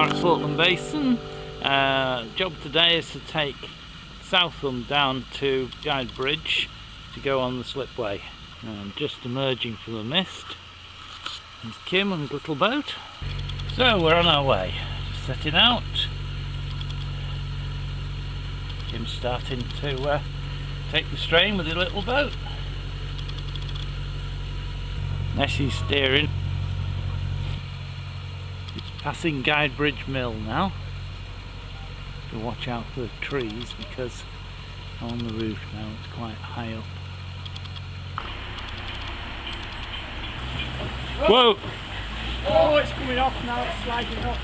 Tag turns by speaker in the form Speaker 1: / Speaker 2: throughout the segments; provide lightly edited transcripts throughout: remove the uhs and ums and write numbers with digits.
Speaker 1: are at Southam Basin. Job today is to take Southam down to Guide Bridge to go on the slipway. I'm just emerging from the mist. There's Kim on his little boat. So we're on our way, just setting out. Kim's starting to take the strain with his little boat. Nessie's steering. It's passing Guide Bridge Mill now. To watch out for the trees because on the roof now it's quite high up. Whoa!
Speaker 2: Oh, it's coming off now, it's sliding off.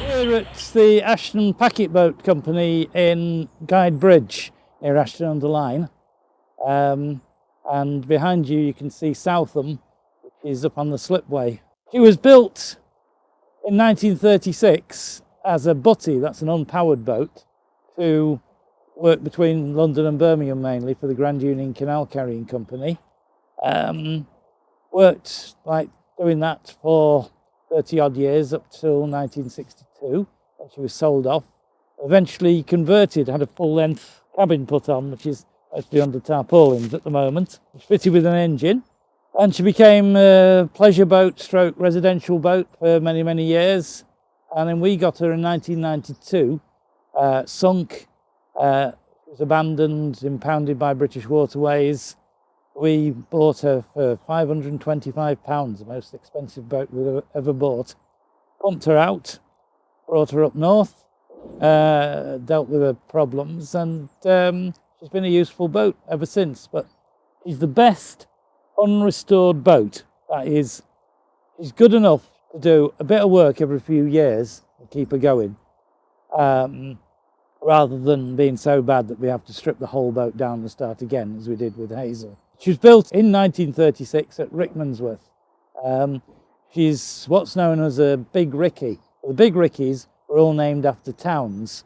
Speaker 3: We're at the Ashton Packet Boat Company in Guide Bridge near Ashton-Under-Lyne, and behind you can see Southam, which is up on the slipway. It was built in 1936 as a butty, that's an unpowered boat, to work between London and Birmingham mainly for the Grand Union Canal Carrying Company. Worked like doing that for 30 odd years up till 1962 when she was sold off. Eventually converted, had a full length cabin put on, which is mostly under tarpaulins at the moment. It's fitted with an engine. And she became a pleasure boat stroke residential boat for many, many years. And then we got her in 1992, sunk, was abandoned, impounded by British Waterways. We bought her for £525, the most expensive boat we've ever bought. Pumped her out, brought her up north, dealt with her problems, and she's been a useful boat ever since. But she's the best unrestored boat. That is, she's good enough to do a bit of work every few years and keep her going, rather than being so bad that we have to strip the whole boat down and start again, as we did with Hazel. She was built in 1936 at Rickmansworth. She's what's known as a Big Ricky. The Big Rickies were all named after towns,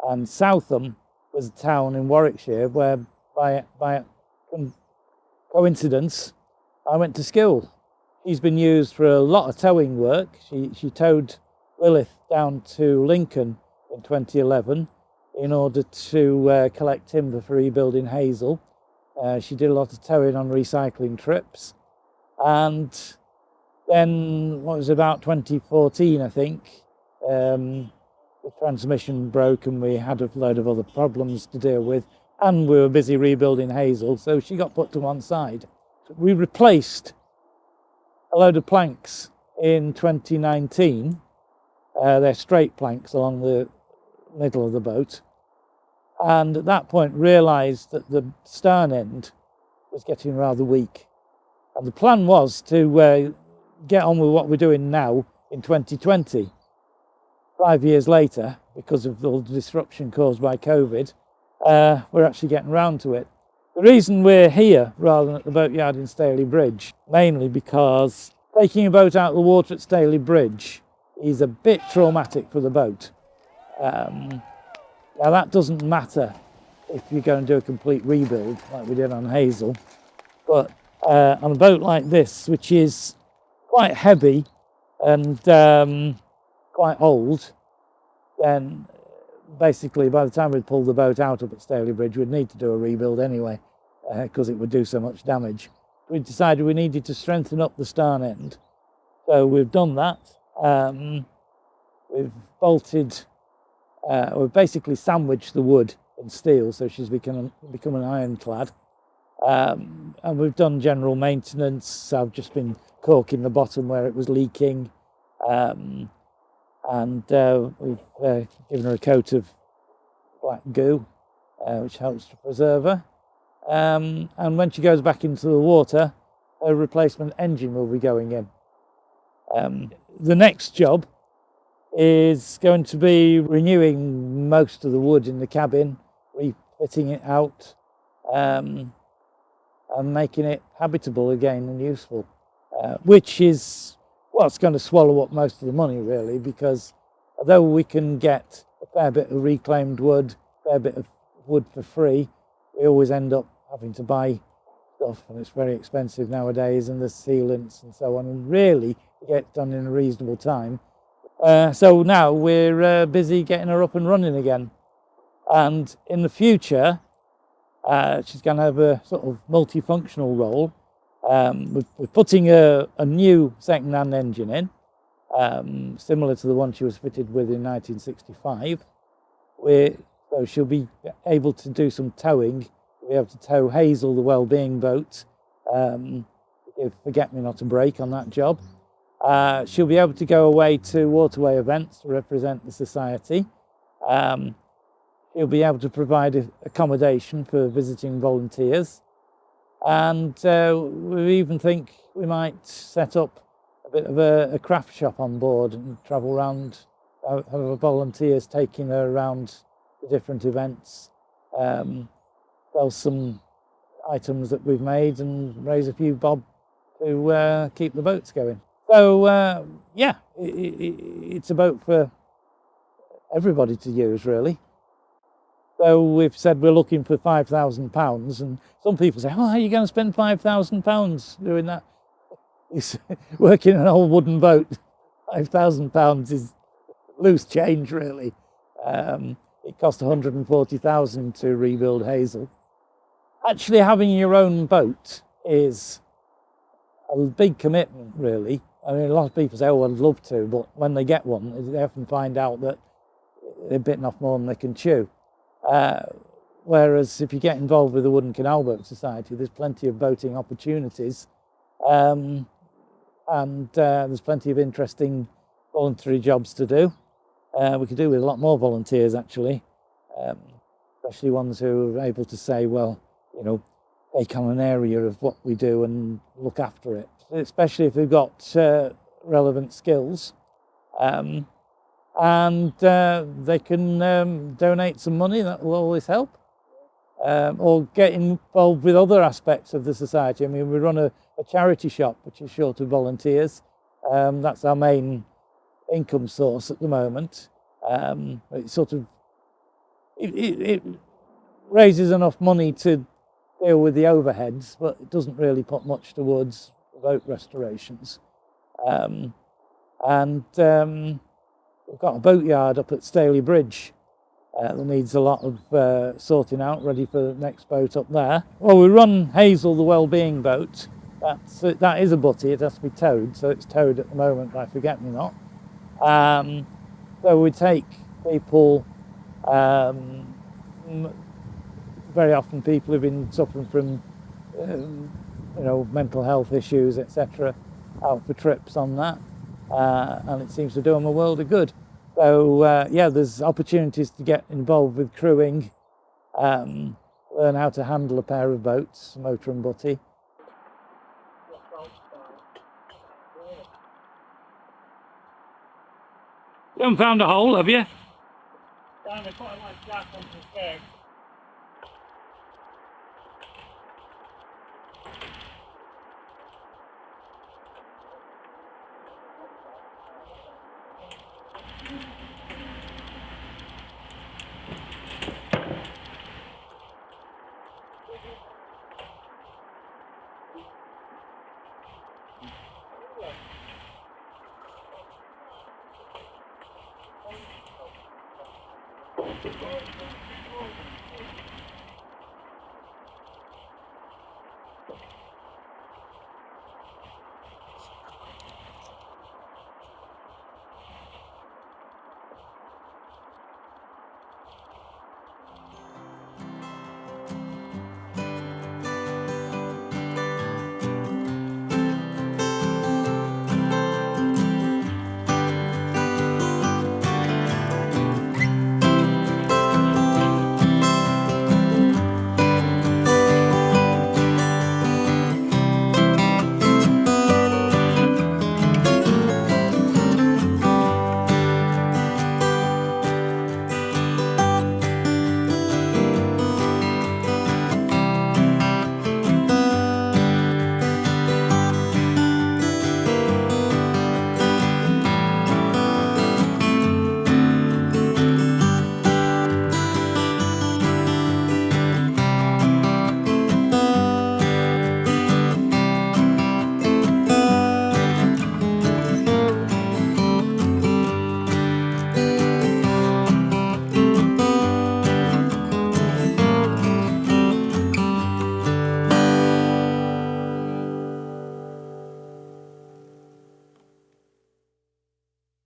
Speaker 3: and Southam was a town in Warwickshire where, by coincidence, I went to school. She's been used for a lot of towing work. She towed Lilith down to Lincoln in 2011 in order to collect timber for rebuilding Hazel. She did a lot of towing on recycling trips. And then, what was about 2014, I think, the transmission broke and we had a load of other problems to deal with. And we were busy rebuilding Hazel, so she got put to one side. We replaced a load of planks in 2019. They're straight planks along the middle of the boat. And at that point realised that the stern end was getting rather weak. And the plan was to get on with what we're doing now in 2020. 5 years later, because of all the disruption caused by COVID, we're actually getting round to it. The reason we're here rather than at the boatyard in Staley Bridge, mainly because taking a boat out of the water at Staley Bridge is a bit traumatic for the boat. Now that doesn't matter if you're going to do a complete rebuild like we did on Hazel, but on a boat like this, which is quite heavy and quite old, then basically by the time we'd pull the boat out up at Staley Bridge, we'd need to do a rebuild anyway, because it would do so much damage. We decided we needed to strengthen up the stern end, so we've done that. We've bolted, we've basically sandwiched the wood in steel, so she's become an ironclad. And we've done general maintenance. I've just been caulking the bottom where it was leaking, and we've given her a coat of black goo, which helps to preserve her. And when she goes back into the water, a replacement engine will be going in. The next job is going to be renewing most of the wood in the cabin, refitting it out, and making it habitable again and useful, which is what's going to swallow up most of the money, really, because although we can get a fair bit of reclaimed wood, a fair bit of wood for free. We always end up having to buy stuff, and it's very expensive nowadays, and the sealants and so on, and really to get done in a reasonable time. So now we're busy getting her up and running again, and in the future she's going to have a sort of multifunctional role. We're putting a new second-hand engine in, similar to the one she was fitted with in 1965. So she'll be able to do some towing. We'll be able to tow Hazel, the Wellbeing boat, give Forget-Me-Not a break on that job. She'll be able to go away to waterway events to represent the society. She'll be able to provide accommodation for visiting volunteers. And we even think we might set up a bit of a craft shop on board and travel around, have our volunteers taking her around the different events, sell some items that we've made and raise a few bob to keep the boats going. So yeah, it's a boat for everybody to use, really. So we've said we're looking for £5,000, and some people say, "Oh, how are you going to spend £5,000 doing that?" Working an old wooden boat, £5,000 is loose change, really. It cost £140,000 to rebuild Hazel. Actually, having your own boat is a big commitment, really. I mean, a lot of people say, "Oh, I'd love to," but when they get one, they often find out that they're bitten off more than they can chew. Whereas if you get involved with the Wooden Canal Boat Society, there's plenty of boating opportunities, and there's plenty of interesting voluntary jobs to do. We could do with a lot more volunteers, actually, especially ones who are able to say, well, you know, take on an area of what we do and look after it, especially if they've got relevant skills. And they can donate some money. That will always help, or get involved with other aspects of the society. I mean, we run a charity shop which is short of volunteers. That's our main income source at the moment. It sort of it raises enough money to deal with the overheads, but it doesn't really put much towards boat restorations. We've got a boatyard up at Staley Bridge that needs a lot of sorting out, ready for the next boat up there. Well, we run Hazel, the Wellbeing boat. That is a butty, it has to be towed, so it's towed at the moment by Forget-Me-Not. So we take people, very often people who've been suffering from mental health issues, etc., out for trips on that. And it seems to do them a world of good. So yeah, there's opportunities to get involved with crewing, learn how to handle a pair of boats, motor and butty. You haven't found a hole, have you?
Speaker 2: Down there, quite a nice flat onto the stairs.